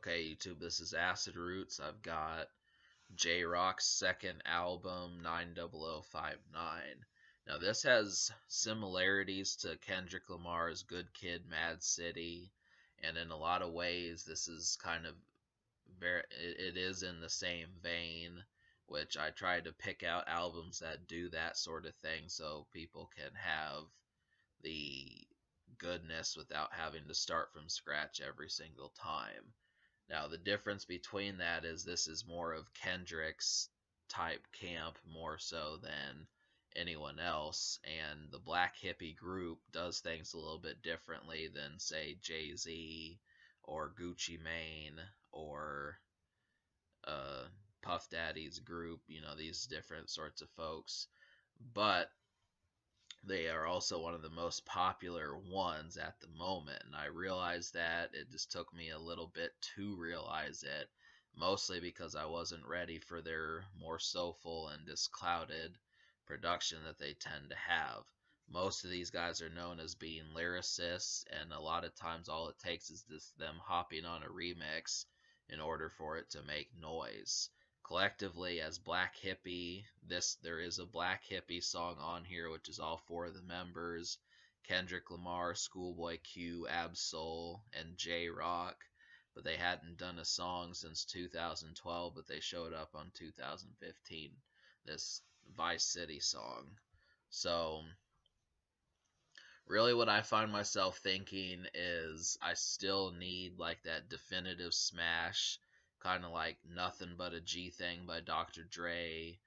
Okay, YouTube, this is Acid Roots. I've got J Rock's second album, 90059. Now, this has similarities to Kendrick Lamar's Good Kid, Mad City, and in a lot of ways, this is kind of it is in the same vein, which I try to pick out albums that do that sort of thing so people can have the goodness without having to start from scratch every single time. Now, the difference between that is this is more of Kendrick's type camp more so than anyone else, and the Black Hippy group does things a little bit differently than, say, Jay-Z or Gucci Mane or Puff Daddy's group, these different sorts of folks. But they are also one of the most popular ones at the moment, and I realized that it just took me a little bit to realize it, mostly because I wasn't ready for their more soulful and disclouded production that they tend to have. Most of these guys are known as being lyricists, and a lot of times all it takes is just them hopping on a remix in order for it to make noise. Collectively, as Black Hippy, there is a Black Hippy song on here, which is all four of the members: Kendrick Lamar, Schoolboy Q, Ab-Soul, and J Rock. But they hadn't done a song since 2012, but they showed up on 2015, this Vice City song. So really what I find myself thinking is I still need like that definitive smash, kind of like Nothing But a G Thing by Dr. Dre,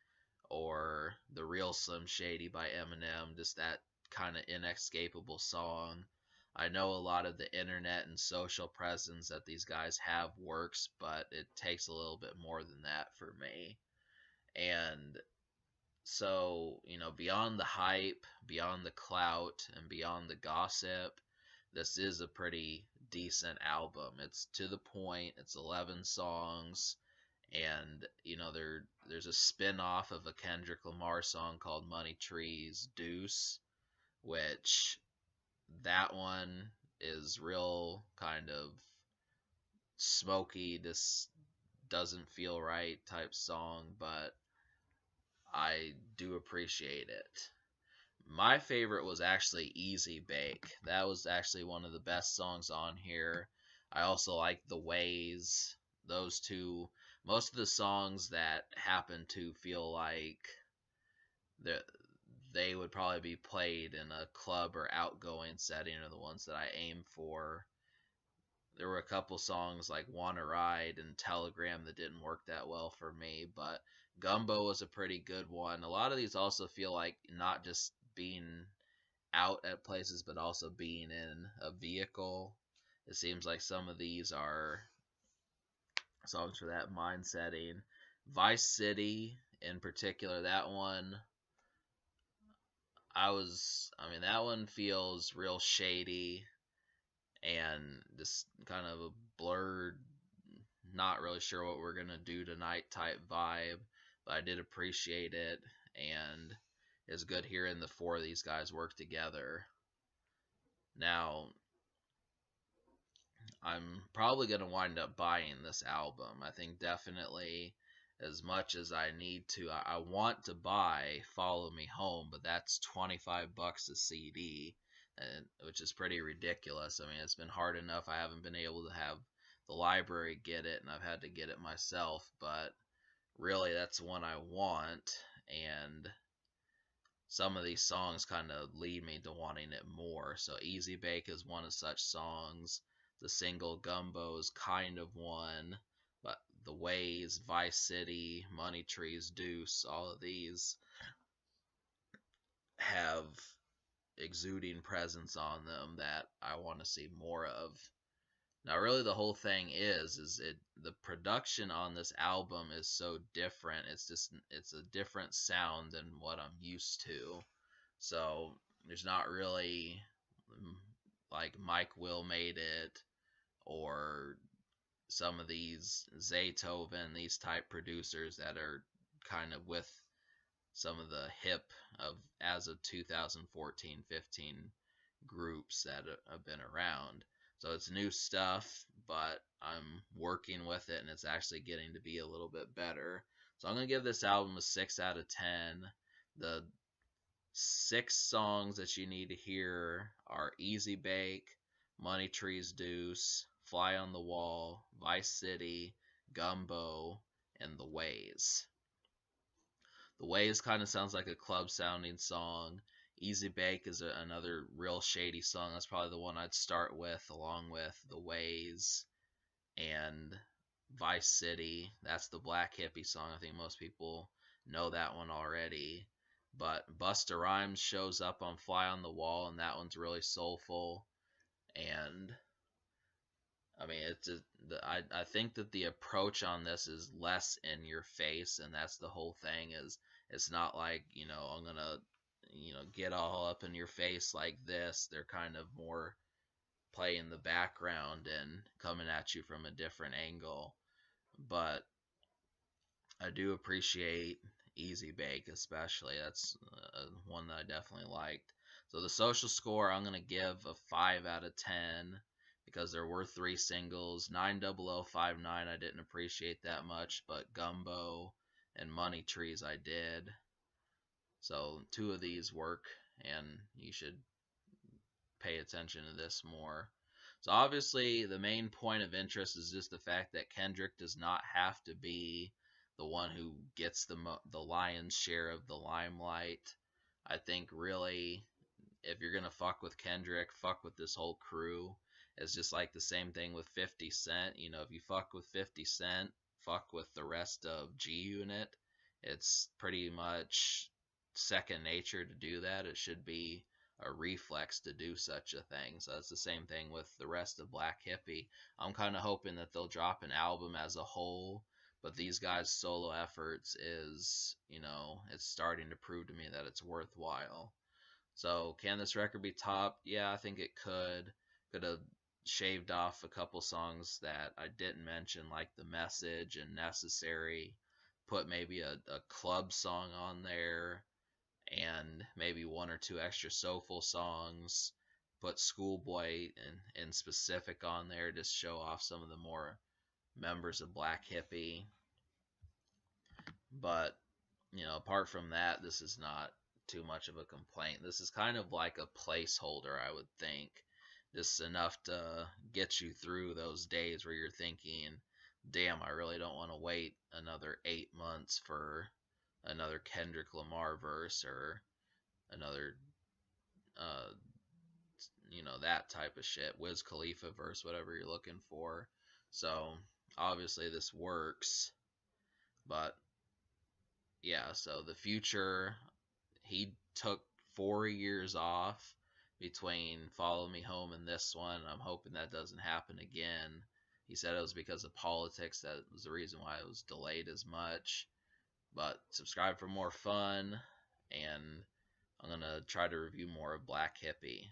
or The Real Slim Shady by Eminem, just that kind of inescapable song. I know a lot of the internet and social presence that these guys have works, but it takes a little bit more than that for me. And so, beyond the hype, beyond the clout, and beyond the gossip, this is a pretty decent album. It's to the point. It's 11 songs, and there's a spin-off of a Kendrick Lamar song called Money Trees Deuce, which that one is real kind of smoky, just doesn't feel right type song, but I do appreciate it. My favorite was actually Easy Bake. That was actually one of the best songs on here. I also like The Ways. Those two, most of the songs that happen to feel like they would probably be played in a club or outgoing setting are the ones that I aim for. There were a couple songs like Wanna Ride and Telegram that didn't work that well for me, but Gumbo was a pretty good one. A lot of these also feel like not just being out at places, but also being in a vehicle. It seems like some of these are songs for that mind setting. Vice City, in particular, that one, that one feels real shady and just kind of a blurred, not really sure what we're gonna do tonight type vibe, but I did appreciate it, and it's good hearing the four of these guys work together. Now, I'm probably gonna wind up buying this album. I think definitely, as much as I need to, I want to buy Follow Me Home, but that's $25 a CD, which is pretty ridiculous. I mean, it's been hard enough. I haven't been able to have the library get it, and I've had to get it myself, but really that's one I want, and some of these songs kind of lead me to wanting it more. So Easy Bake is one of such songs. The single Gumbo is kind of one, but The Ways, Vice City, Money Trees Deuce, all of these have exuding presence on them that I want to see more of. Now, really, the whole thing is the production on this album is so different. It's a different sound than what I'm used to. So there's not really like Mike Will made it, or some of these Zaytoven, these type producers that are kind of with some of the hip of as of 2014-15 groups that have been around. So it's new stuff, but I'm working with it and it's actually getting to be a little bit better. So I'm going to give this album a 6 out of 10. The 6 songs that you need to hear are Easy Bake, Money Trees Deuce, Fly on the Wall, Vice City, Gumbo, and The Ways. The Ways kind of sounds like a club sounding song. Easy Bake is another real shady song. That's probably the one I'd start with, along with The Ways and Vice City. That's the Black Hippy song. I think most people know that one already. But Busta Rhymes shows up on Fly on the Wall, and that one's really soulful. And I mean, it's just, I think that the approach on this is less in your face, and that's the whole thing. Is it's not like, I'm gonna get all up in your face like this. They're kind of more play in the background and coming at you from a different angle. But I do appreciate Easy Bake, especially. That's one that I definitely liked. So the social score, I'm going to give a 5 out of 10 because there were 3 singles. 90059 I didn't appreciate that much, but Gumbo and Money Trees I did. So 2 of these work, and you should pay attention to this more. So obviously the main point of interest is just the fact that Kendrick does not have to be the one who gets the lion's share of the limelight. I think really, if you're gonna fuck with Kendrick, fuck with this whole crew. It's just like the same thing with 50 Cent. If you fuck with 50 Cent, fuck with the rest of G Unit. It's pretty much second nature to do that. It should be a reflex to do such a thing. So it's the same thing with the rest of Black Hippy. I'm kind of hoping that they'll drop an album as a whole, but these guys' solo efforts is, it's starting to prove to me that it's worthwhile. So can this record be topped? Yeah, I think it could. Could have shaved off a couple songs that I didn't mention, like The Message and Necessary. Put maybe a club song on there, and maybe 1 or 2 extra soulful songs. Put Schoolboy in specific on there to show off some of the more members of Black Hippy. But, apart from that, this is not too much of a complaint. This is kind of like a placeholder, I would think. Just enough to get you through those days where you're thinking, damn, I really don't want to wait another 8 months for another Kendrick Lamar verse or another, uh, that type of shit. Wiz Khalifa verse, whatever you're looking for. So, obviously this works. But, yeah, so the Future, he took 4 years off between Follow Me Home and this one. I'm hoping that doesn't happen again. He said it was because of politics. That was the reason why it was delayed as much. But subscribe for more fun, and I'm going to try to review more of Black Hippy.